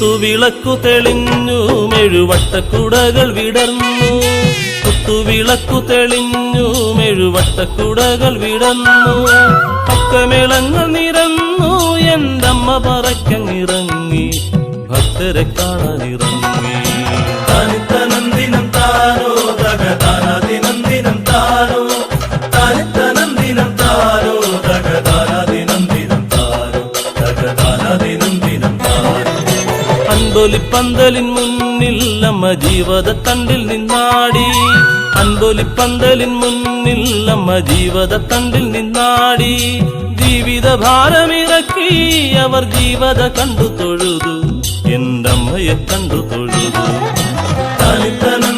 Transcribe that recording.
കുത്തുവിളക്കു തെളിഞ്ഞു മെഴുവട്ടക്കുടകൾ വിടർന്നു കുത്തുവിളക്കു തെളിഞ്ഞു മെഴുവട്ടക്കുടകൾ വിടർന്നു പക്കമേളങ്ങൾ നിറന്നു എന്റമ്മ പറക്കങ്ങിറങ്ങി ഭക്തരെ കാണാനിറങ്ങി താനിത്തനന്ദിനം താനോ തകതാനാദിനന്ദിനം താനോ താനിത്തനന്ദിനം താനോ തകതാനാദിനന്ദിനം താനോ തകതാനാദിനന്ദിനം താനോ അൻപൊലിപ്പന്തലിൻ മുന്നിൽ അമ്മ ജീവതത്തണ്ടിൽ നിന്നാടി അൻപൊലിപ്പന്തലിൻ മുന്നിൽ അമ്മ ജീവതത്തണ്ടിൽ നിന്നാടി ജീവിത ഭാരമിറക്കി അവർ ജീവത കണ്ടു തൊഴുതു എന്റമ്മയെ കണ്ടു തൊഴുതു താനിത്തനം